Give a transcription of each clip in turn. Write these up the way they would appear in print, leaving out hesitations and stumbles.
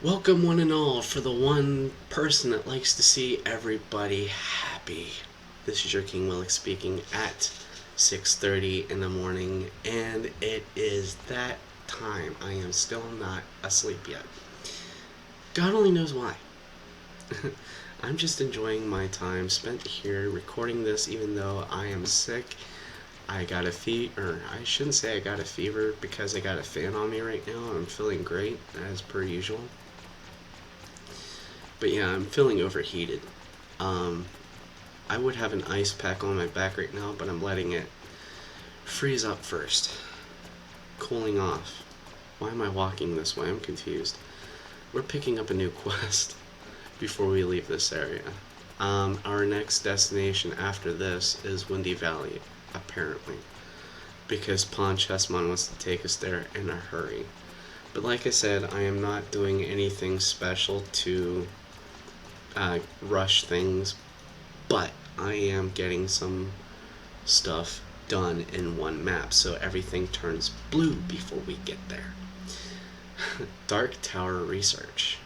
Welcome, one and all, for the one person that likes to see everybody happy. This is your King Willick speaking at 6:30 in the morning, and it is that time. I am still not asleep yet. God only knows why. I'm just enjoying my time spent here recording this, even though I am sick. I got a fever, or I shouldn't say I got a fever because I got a fan on me right now. I'm feeling great, as per usual. But yeah, I'm feeling overheated. I would have an ice pack on my back right now, but I'm letting it freeze up first. Cooling off. Why am I walking this way? I'm confused. We're picking up a new quest before we leave this area. Our next destination after this is Windy Valley, apparently, because Pon Chessmon wants to take us there in a hurry. But like I said, I am not doing anything special to rush things, but I am getting some stuff done in one map, so everything turns blue before we get there. Dark Tower research.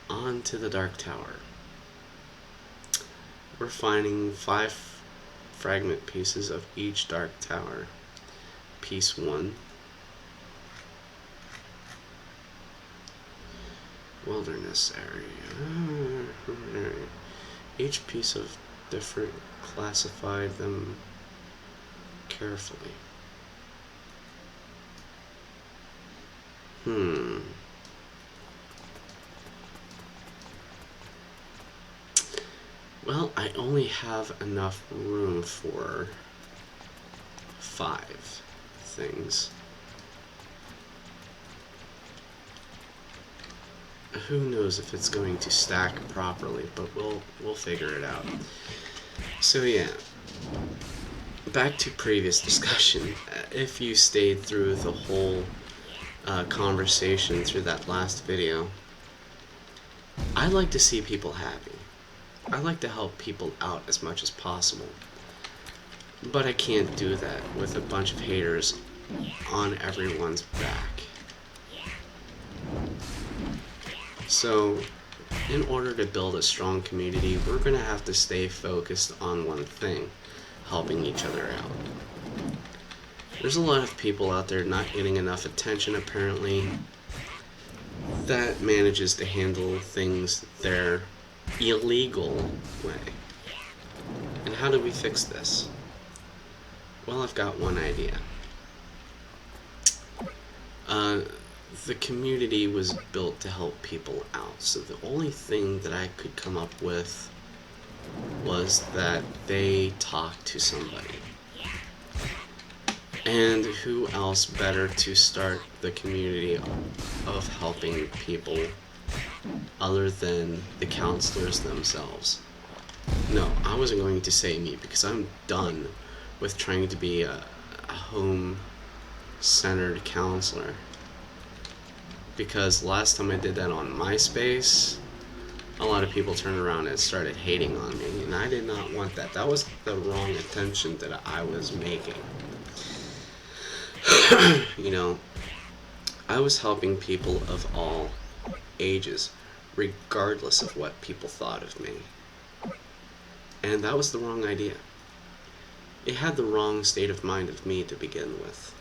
On to the Dark Tower. We're finding 5 fragment pieces of each Dark Tower. Piece 1. Wilderness area. Each piece of different, classified them carefully. Well, I only have enough room for 5 things. Who knows if it's going to stack properly, but we'll figure it out. So yeah, back to previous discussion. If you stayed through the whole conversation through that last video, I like to see people happy. I like to help people out as much as possible. But I can't do that with a bunch of haters on everyone's back. So, in order to build a strong community, we're going to have to stay focused on one thing, helping each other out. There's a lot of people out there not getting enough attention, apparently, that manages to handle things their illegal way. And how do we fix this? Well, I've got one idea. The community was built to help people out, so the only thing that I could come up with was that they talk to somebody. And who else better to start the community of helping people other than the counselors themselves? No, I wasn't going to say me, because I'm done with trying to be a home-centered counselor. Because last time I did that on MySpace, a lot of people turned around and started hating on me, and I did not want that. That was the wrong intention that I was making. You know, I was helping people of all ages, regardless of what people thought of me. And that was the wrong idea. It had the wrong state of mind of me to begin with.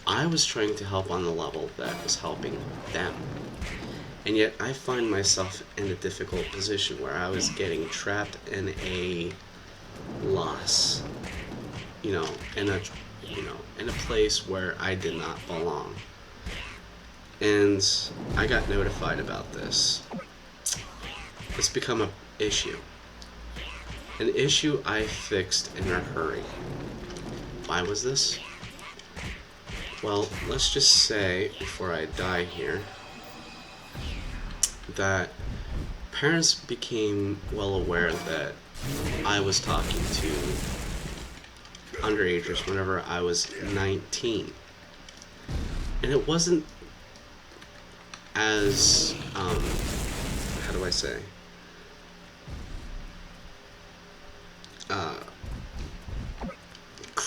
I was trying to help on the level that was helping them. And yet I find myself in a difficult position where I was getting trapped in a loss. In a place where I did not belong. And I got notified about this. It's become an issue. An issue I fixed in a hurry. Why was this? Well, let's just say, before I die here, that parents became well aware that I was talking to underagers whenever I was 19. And it wasn't as, how do I say,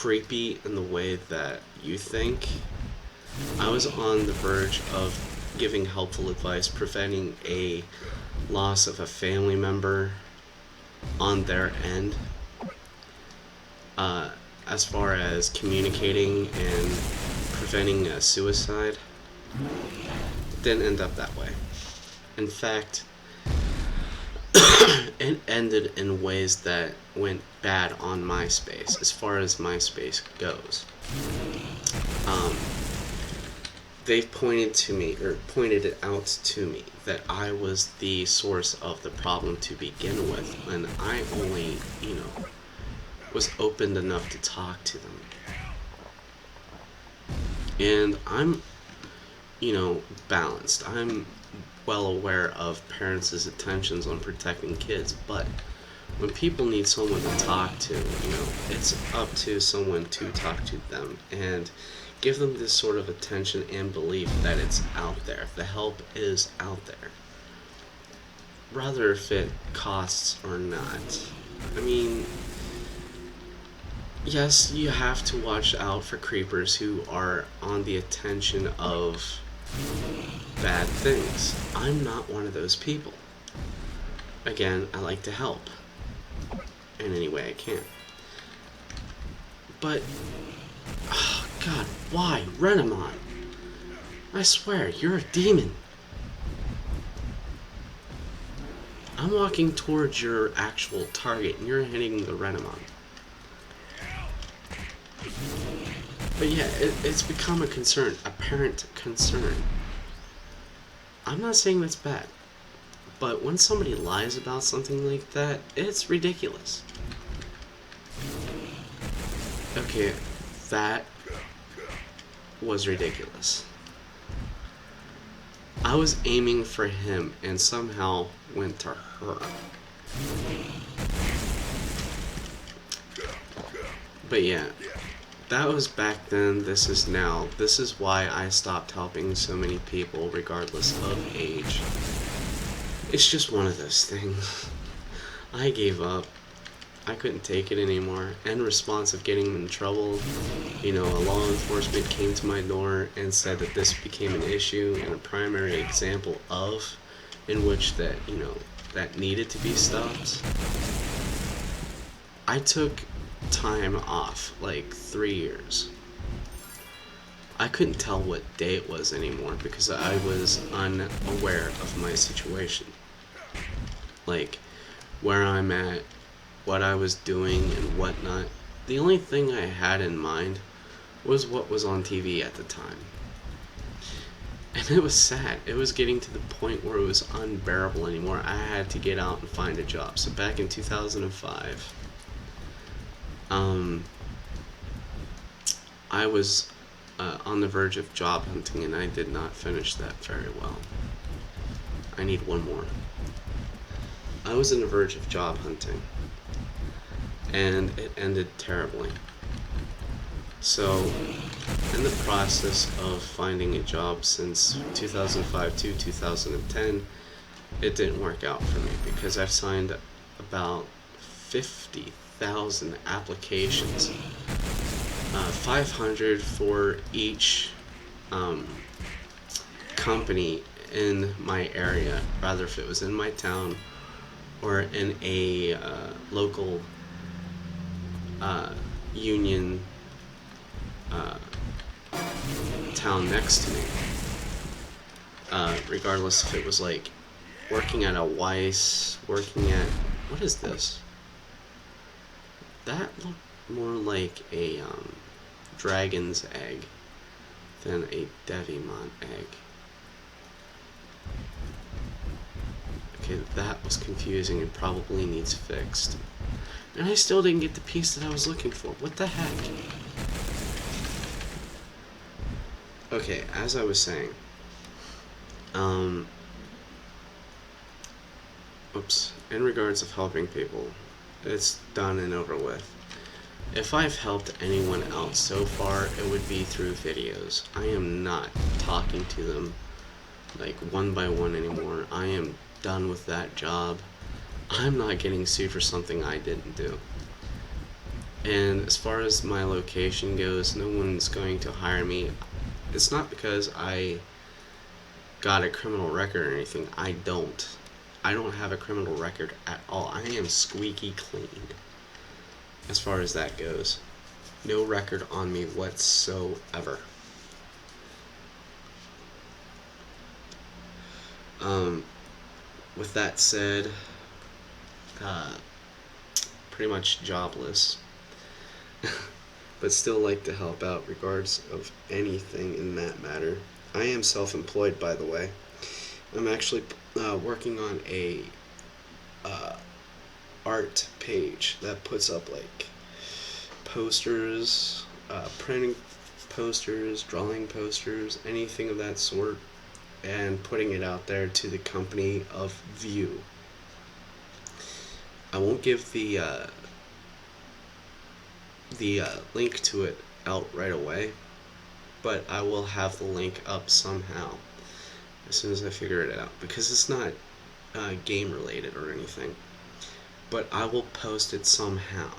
creepy in the way that you think. I was on the verge of giving helpful advice, preventing a loss of a family member on their end, uh, as far as communicating and preventing a suicide, didn't end up that way. In fact, it ended in ways that went bad on MySpace, as far as MySpace goes. Um, they've pointed it out to me that I was the source of the problem to begin with, and I only, was opened enough to talk to them. And I'm, balanced. I'm well aware of parents' intentions on protecting kids, but when people need someone to talk to, it's up to someone to talk to them and give them this sort of attention and belief that it's out there. The help is out there. Rather if it costs or not. I mean, yes, you have to watch out for creepers who are on the attention of bad things. I'm not one of those people. Again, I like to help in any way I can. But, oh God, why? Renamon? I swear, you're a demon. I'm walking towards your actual target and you're hitting the Renamon. But yeah, it's become a concern, a parent concern. I'm not saying that's bad, but when somebody lies about something like that, it's ridiculous. Okay, that was ridiculous. I was aiming for him and somehow went to her. But yeah, that was back then, this is now. This is why I stopped helping so many people regardless of age. It's just one of those things. I gave up. I couldn't take it anymore. In response of getting in trouble, a law enforcement came to my door and said that this became an issue and a primary example of in which that, that needed to be stopped. I took time off, like 3 years. I couldn't tell what day it was anymore because I was unaware of my situation. Like, where I'm at, what I was doing and whatnot. The only thing I had in mind was what was on TV at the time. And it was sad. It was getting to the point where it was unbearable anymore. I had to get out and find a job. So back in 2005, I was on the verge of job hunting and I did not finish that very well. I need one more. I was on the verge of job hunting and it ended terribly. So, in the process of finding a job since 2005 to 2010, it didn't work out for me because I've signed about 50,000 applications, 500 for each company in my area, rather if it was in my town or in a local union town next to me. Regardless if it was like working at a Weiss, working at, what is this? That looked more like a dragon's egg than a Devimon egg. Okay, that was confusing and probably needs fixed. And I still didn't get the piece that I was looking for. What the heck? Okay, as I was saying, in regards of helping people, it's done and over with. If I've helped anyone else so far, it would be through videos. I am not talking to them like one by one anymore. I am done with that job. I'm not getting sued for something I didn't do. And as far as my location goes, no one's going to hire me. It's not because I got a criminal record or anything. I don't. I don't have a criminal record at all. I am squeaky clean as far as that goes. No record on me whatsoever. With that said, uh, pretty much jobless, but still like to help out regards of anything in that matter. I am self-employed, by the way. I'm actually working on a uh, art page that puts up like posters, printing posters, drawing posters, anything of that sort, and putting it out there to the company of view. I won't give the link to it out right away, but I will have the link up somehow as soon as I figure it out, because it's not game related or anything, but I will post it somehow.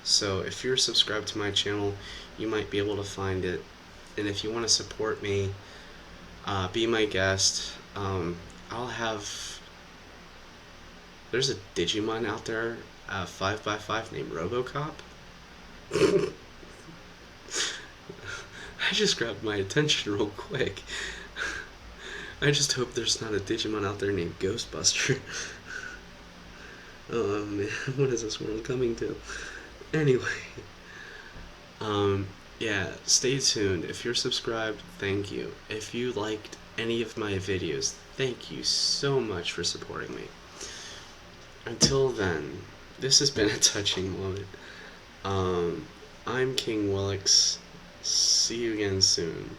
So if you're subscribed to my channel, you might be able to find it, and if you want to support me, be my guest. I'll have. There's a Digimon out there, 5x5 named RoboCop. I just grabbed my attention real quick. I just hope there's not a Digimon out there named Ghostbuster. Oh man, what is this world coming to? Anyway, yeah, stay tuned. If you're subscribed, thank you. If you liked any of my videos, thank you so much for supporting me. Until then, this has been a touching moment. I'm King Willix. See you again soon.